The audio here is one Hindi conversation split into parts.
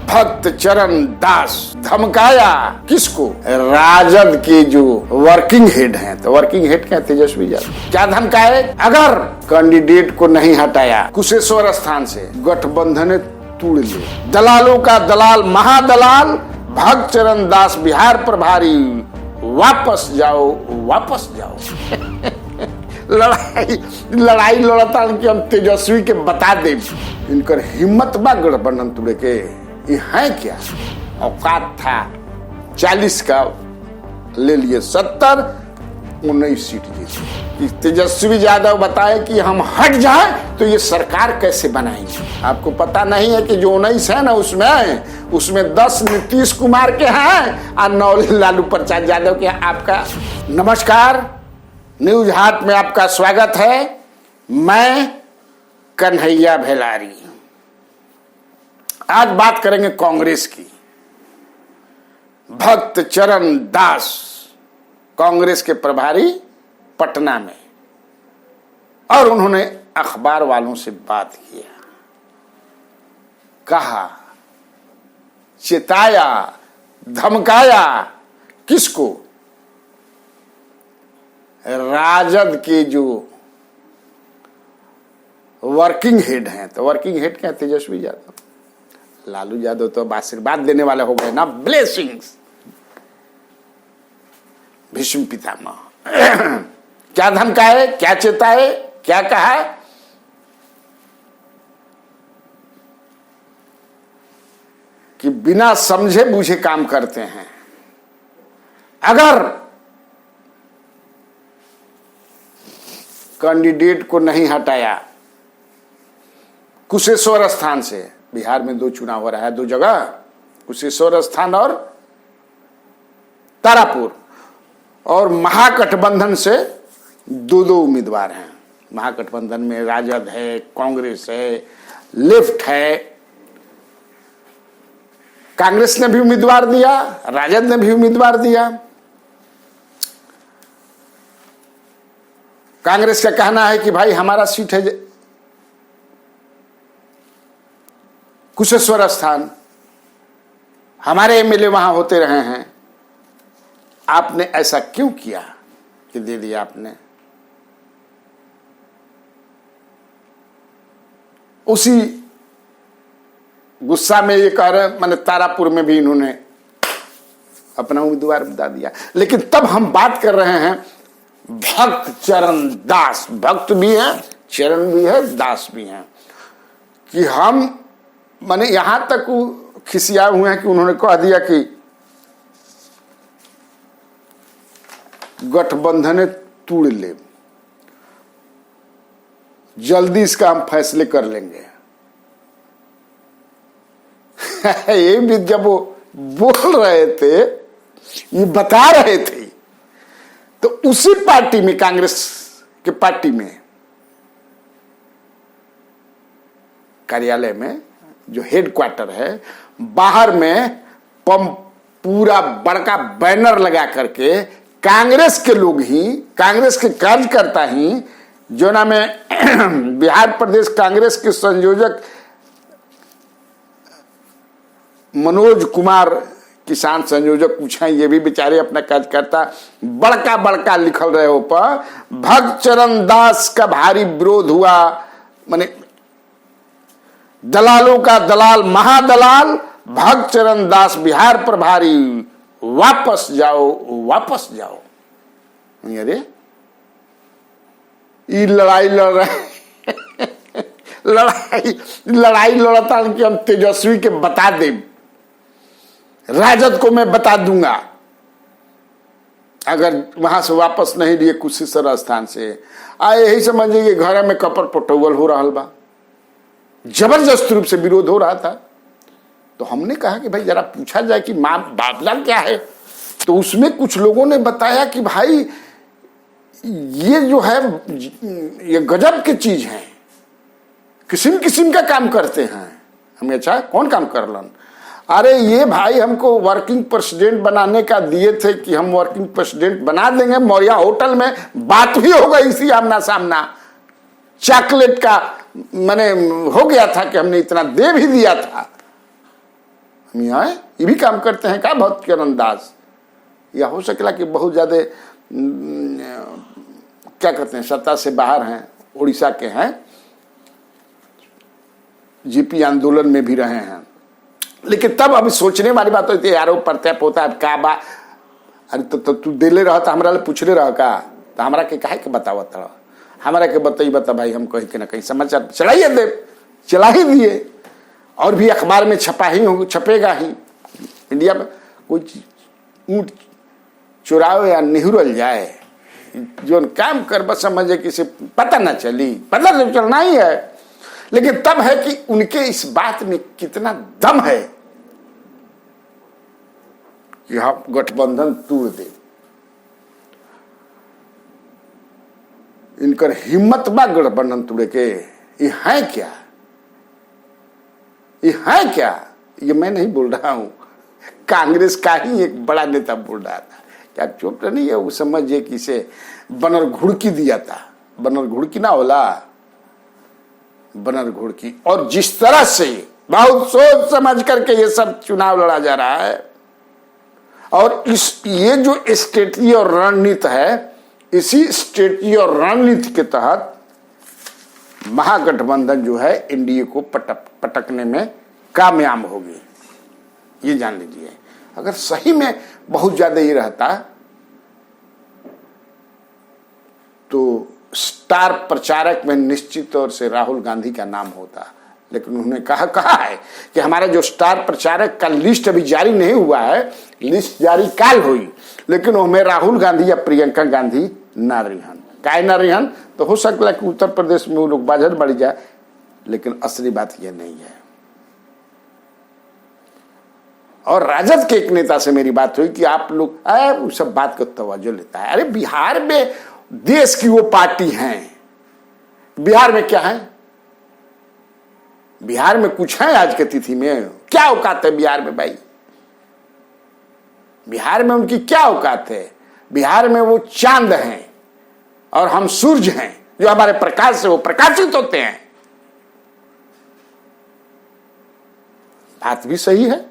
भक्त चरण दास धमकाया किसको? राजद के जो वर्किंग हेड हैं, तो वर्किंग हेड क्या तेजस्वी यादव। क्या धमकाए? अगर कैंडिडेट को नहीं हटाया कुशेश्वर स्थान से, गठबंधन तोड़ ले। दलालों का दलाल महादलाल भक्त चरण दास बिहार प्रभारी, वापस जाओ वापस जाओ। लड़ाई लड़ता कि हम तेजस्वी के बता दे। इनकर हिम्मत बा गठबंधन तोड़े के। ये है क्या? औकात था 40 का, ले लिए 70, 19 सीट जीते। तेजस्वी यादव बताए कि हम हट जाए तो ये सरकार कैसे बनाएंगे। आपको पता नहीं है कि जो 19 है ना, उसमें 10 नीतीश कुमार के हैं और 9 लालू प्रसाद यादव के। आपका नमस्कार, न्यूज हाट में आपका स्वागत है। मैं कन्हैया भेलारी। आज बात करेंगे कांग्रेस की। भक्त चरण दास कांग्रेस के प्रभारी पटना में, और उन्होंने अखबार वालों से बात किया, कहा, चेताया, धमकाया किसको? राजद के जो वर्किंग हेड हैं, तो वर्किंग हेड क्या? तेजस्वी यादव। लालू यादव तो आशीर्वाद देने वाले हो गए ना, ब्लेसिंग्स, भीष्म पितामह। क्या धमकाए, क्या चेताए, क्या कहा? कि बिना समझे बूझे काम करते हैं। अगर कैंडिडेट को नहीं हटाया कुशेश्वर स्थान से, बिहार में 2 चुनाव हो रहा है, 2 जगह, कुशेश्वर स्थान और तारापुर, और महागठबंधन से 2 उम्मीदवार हैं। महागठबंधन में राजद है, कांग्रेस है, लेफ्ट है। कांग्रेस ने भी उम्मीदवार दिया, राजद ने भी उम्मीदवार दिया। कांग्रेस का कहना है कि भाई हमारा सीट है कुशेश्वर स्थान, हमारे एमएलए वहां होते रहे हैं, आपने ऐसा क्यों किया कि दे दिया आपने? उसी गुस्सा में ये कह रहे, मैंने तारापुर में भी इन्होंने अपना उम्मीदवार बता दिया। लेकिन तब हम बात कर रहे हैं भक्त चरण दास, भक्त भी है, चरण भी है, दास भी है, कि हम माने यहां तक खिसिया हुए हैं कि उन्होंने कह दिया कि गठबंधन तोड़ ले, जल्दी इसका हम फैसले कर लेंगे। ये भी जब वो बोल रहे थे, ये बता रहे थे, तो उसी पार्टी में, कांग्रेस के पार्टी में, कार्यालय में जो हेडक्वार्टर है, बाहर में पूरा बड़का बैनर लगा करके कांग्रेस के लोग ही, कांग्रेस के कार्यकर्ता ही, जो नाम है बिहार प्रदेश कांग्रेस के संयोजक मनोज कुमार, किसान संयोजक कुछ हैं, ये भी बेचारे अपना कार्यकर्ता बड़का बड़का लिखल रहे हो पर भक्त चरण दास का भारी विरोध हुआ। माने दलालों का दलाल महादलाल भक्त चरण दास बिहार प्रभारी, वापस जाओ वापस जाओ। अरे ये लड़ाई लड़ रहे लड़ाई लड़ता कि हम तेजस्वी के बता दे, राजद को मैं बता दूंगा अगर वहां से वापस नहीं लिए कुशेश्वर स्थान से। यही समझिए कि घर में कपर पटौल हो रहा बा, जबरदस्त रूप से विरोध हो रहा था। तो हमने कहा कि भाई जरा पूछा जाए कि मामला क्या है। तो उसमें कुछ लोगों ने बताया कि भाई ये जो है ये गजब की चीज है, किस्म किस्म का काम करते हैं। हमें अच्छा कौन काम कर लन? अरे ये भाई हमको वर्किंग प्रेसिडेंट बनाने का दिए थे कि हम वर्किंग प्रेसिडेंट बना देंगे। मौर्या होटल में बात भी हो गई थी आमना सामना, चॉकलेट का मैंने हो गया था कि हमने इतना दे भी दिया था। हम यहाँ ये भी काम करते हैं क्या भक्त चरण दास? या हो सकला कि बहुत ज्यादा क्या कहते हैं सत्ता से बाहर हैं, उड़ीसा के हैं, जीपी आंदोलन में भी रहे हैं। लेकिन तब अभी सोचने वाली बात होती है यार, वो प्रत्याप होता है क्या बा, अरे तो तू दिले रहा था हमरा पूछले रहा का, तो हमरा के काहे के बतावत था, हमरा के बताई बता भाई, हम कहीं के ना कहीं समाचार चलाइए दे, चला ही दिए, और भी अखबार में छपा ही होगा, छपेगा ही। इंडिया में कोई ऊँट चुराओ या निहुरल जाए, जो काम कर बस समझे किसी पता ना चली, पता तो चलना ही है। लेकिन तब है कि उनके इस बात में कितना दम है कि हम गठबंधन तोड़ दे, इनकर हिम्मत बा गठबंधन तोड़े के। ये है क्या, ये है क्या? ये मैं नहीं बोल रहा हूं, कांग्रेस का ही एक बड़ा नेता बोल रहा था। क्या चुप नहीं है वो, समझिए कि इसे बनर घुड़की दिया था, बनर घुड़की ना होला, बनर घुड़की। और जिस तरह से बहुत सोच समझ करके ये सब चुनाव लड़ा जा रहा है, और ये जो स्ट्रेटजी और रणनीति है, इसी स्ट्रेटजी और रणनीति के तहत महागठबंधन जो है एनडीए को पटकने में कामयाब होगी, ये जान लीजिए। अगर सही में बहुत ज्यादा ये रहता तो स्टार प्रचारक में निश्चित तौर से राहुल गांधी का नाम होता। लेकिन उन्होंने कहा है कि हमारा जो स्टार प्रचारक का लिस्ट अभी जारी नहीं हुआ है, लिस्ट जारी काल हुई, लेकिन उसमें राहुल गांधी या प्रियंका गांधी ना रिहन। काय ना रिहन तो हो सकता है कि उत्तर प्रदेश में वो लोग बाजर बढ़ जाए, लेकिन असली बात यह नहीं है। और राजद के एक नेता से मेरी बात हुई कि आप लोग सब बात को तवज्जो लेता है। अरे बिहार में देश की वो पार्टी है, बिहार में क्या है? बिहार में कुछ है आज के तिथि में? क्या औकात है बिहार में भाई? बिहार में उनकी क्या औकात है? बिहार में वो चांद हैं और हम सूरज हैं, जो हमारे प्रकाश से वो प्रकाशित होते हैं। बात भी सही है।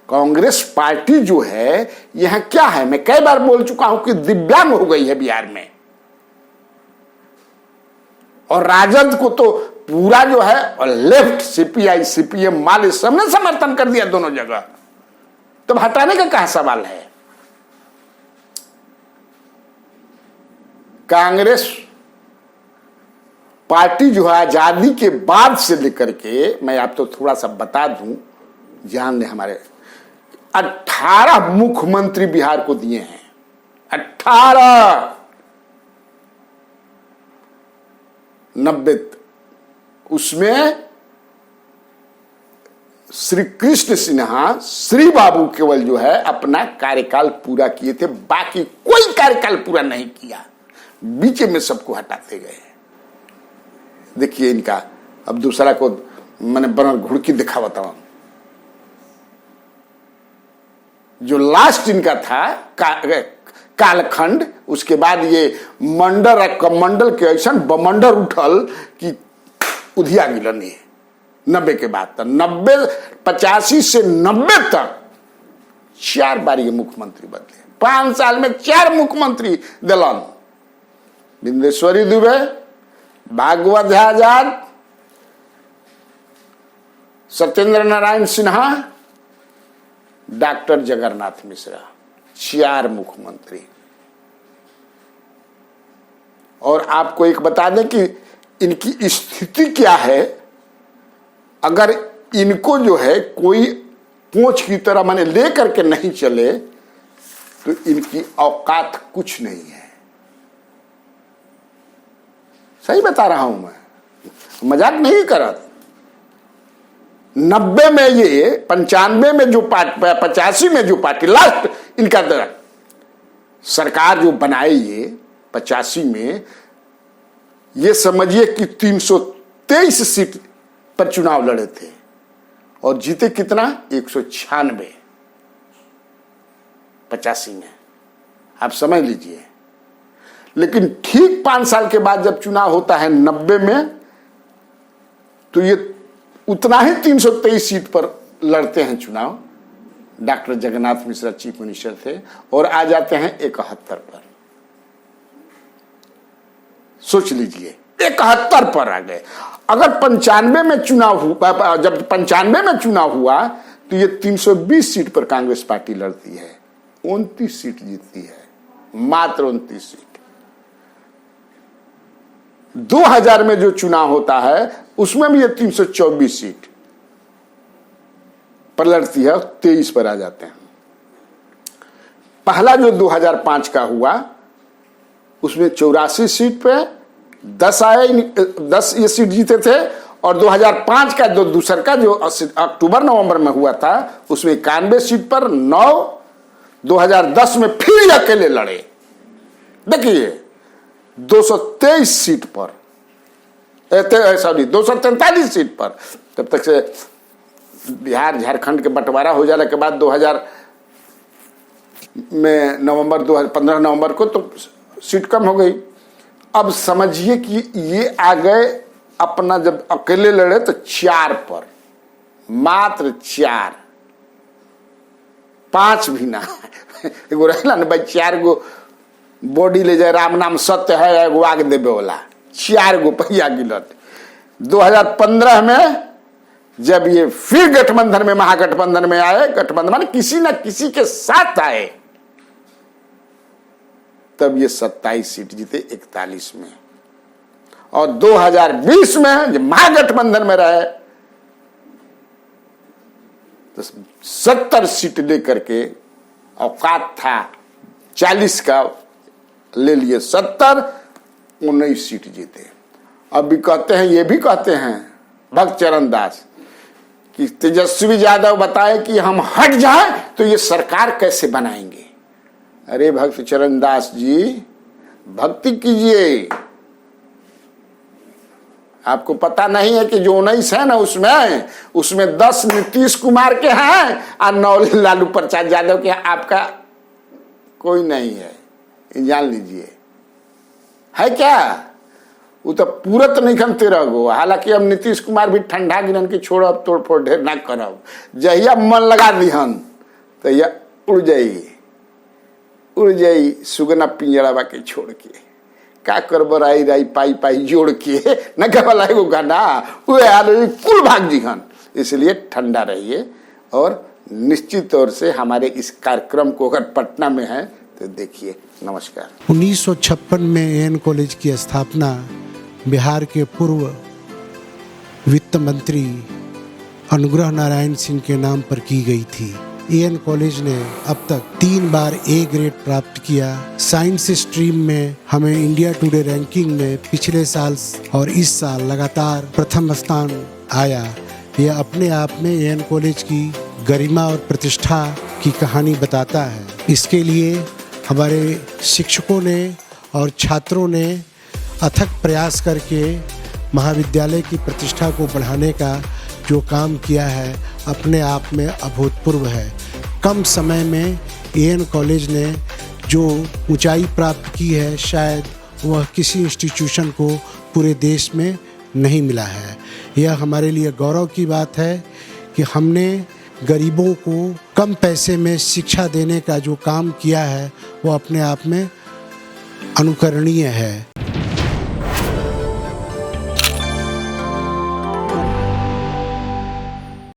कांग्रेस पार्टी जो है यहां क्या है, मैं कई बार बोल चुका हूं कि दिव्यांग हो गई है बिहार में। और राजद को तो पूरा जो है, और लेफ्ट सीपीआई सीपीएम माले सबने समर्थन कर दिया दोनों जगह, तो हटाने का क्या सवाल है? कांग्रेस पार्टी जो है आजादी के बाद से लेकर के, मैं आपको थोड़ा सा बता दूं, जान ले, हमारे 18 मुख्यमंत्री बिहार को दिए हैं। 18 90, उसमें श्री कृष्ण सिन्हा, श्री बाबू केवल जो है अपना कार्यकाल पूरा किए थे, बाकी कोई कार्यकाल पूरा नहीं किया, बीच में सबको हटाते गए। देखिए इनका, अब दूसरा को मैंने बनर घुड़की दिखावता हूं। जो लास्ट इनका था कालखंड, उसके बाद ये मंडल के ऐसा बमंडर उठल कि उधिया गिलन। 90 के बाद तक 85 से 90 तक 4 बार ये मुख्यमंत्री बदले। 5 साल में 4 मुख्यमंत्री दिलन। बिंदेश्वरी दुबे, भागवत आजाद, सत्येंद्र नारायण सिन्हा, डॉक्टर जगन्नाथ मिश्रा, 4 मुख्यमंत्री। और आपको एक बता दें कि इनकी स्थिति क्या है। अगर इनको जो है कोई पूंछ की तरह माने लेकर के नहीं चले तो इनकी औकात कुछ नहीं है। सही बता रहा हूं मैं, मजाक नहीं कर रहा। 90 में ये, 95 में जो पार्टी, 85 में जो पार्टी लास्ट इनका दर सरकार जो बनाई, ये 85 में ये समझिए कि 323 सीट पर चुनाव लड़े थे और जीते कितना? 196 85 में, आप समझ लीजिए। लेकिन ठीक 5 साल के बाद जब चुनाव होता है 90 में, तो ये उतना ही 323 सीट पर लड़ते हैं चुनाव, doctor Jagannath Mishra chief minister थे, और आ जाते हैं 71 पर। सोच लीजिए 71 पर आ गए। अगर 95 में चुनाव हुआ, जब 95 में चुनाव हुआ तो ये 320 सीट पर कांग्रेस पार्टी लड़ती है, 29 सीट जीतती है, मात्र 29 सीट। 2000 में जो चुनाव होता है उसमें भी ये 324 सीट पर लड़ती है, 23 पर आ जाते हैं। पहला जो 2005 का हुआ उसमें 84 सीट पे 10 आए, 10 ये सीट जीते थे, और 2005 का जो दूसर का जो अक्टूबर नवंबर में हुआ था उसमें 91 सीट पर 9, 2010 में फिर अकेले लड़े। देखिए 223 सीट पर, सॉरी 243 सीट पर। तब तक से बिहार झारखंड के बंटवारा हो जाने के बाद 2000 में नवंबर 2015 नवंबर को तो सीट कम हो गई। अब समझिए कि ये आ गए अपना, जब अकेले लड़े तो 4 पर, मात्र 4, 5 भी ना। एगो रहला ना भाई 4 गो बॉडी ले जाए, राम नाम सत्य है, एगो आग देवे वाला, 4 गो पहिया गिलत। 2015 में जब ये फिर गठबंधन में, महागठबंधन में आए, गठबंधन किसी न किसी के साथ आए, तब ये 27 सीट जीते 41 में। और 2020 में जब महागठबंधन में रहे तो 70 सीट लेकर के, औकात था 40 का, ले लिए 70, 19 सीट जीते। अब भी कहते हैं, ये भी कहते हैं भक्त चरण दास कि तेजस्वी यादव बताए कि हम हट जाएं तो ये सरकार कैसे बनाएंगे। अरे भक्त चरण दास जी, भक्ति कीजिए। आपको पता नहीं है कि जो 19 है ना, उसमें 10 नीतीश कुमार के हैं और 9 लालू प्रसाद यादव के, आपका कोई नहीं है, जान लीजिए। है क्या? वो तो पूरत नहीं खन 13 गो। हालांकि अब नीतीश कुमार भी ठंडा गिरन की छोड़, अब तोड़ फोड़ ढेर ना करब, जहिया मन लगा दिहन तो यह उड़ जाई सुगना पिंजड़ावा के छोड़ के, का करब राई राई पाई पाई जोड़ के, न कहला एगो गाना कुल भाग जिहन। इसलिए ठंडा रहिए, और निश्चित तौर से हमारे इस कार्यक्रम को अगर पटना में है तो देखिए। नमस्कार। 1956 में एएन कॉलेज की स्थापना बिहार के पूर्व वित्त मंत्री अनुग्रह नारायण सिंह के नाम पर की गई थी। एएन कॉलेज ने अब तक 3 बार ए ग्रेड प्राप्त किया। साइंस स्ट्रीम में हमें इंडिया टुडे रैंकिंग में पिछले साल और इस साल लगातार प्रथम स्थान आया। यह अपने आप में एएन कॉलेज की गरिमा और प्रतिष्ठा की कहानी बताता है। इसके लिए हमारे शिक्षकों ने और छात्रों ने अथक प्रयास करके महाविद्यालय की प्रतिष्ठा को बढ़ाने का जो काम किया है, अपने आप में अभूतपूर्व है। कम समय में एएन कॉलेज ने जो ऊंचाई प्राप्त की है, शायद वह किसी इंस्टीट्यूशन को पूरे देश में नहीं मिला है। यह हमारे लिए गौरव की बात है कि हमने गरीबों को कम पैसे में शिक्षा देने का जो काम किया है, वो अपने आप में अनुकरणीय है।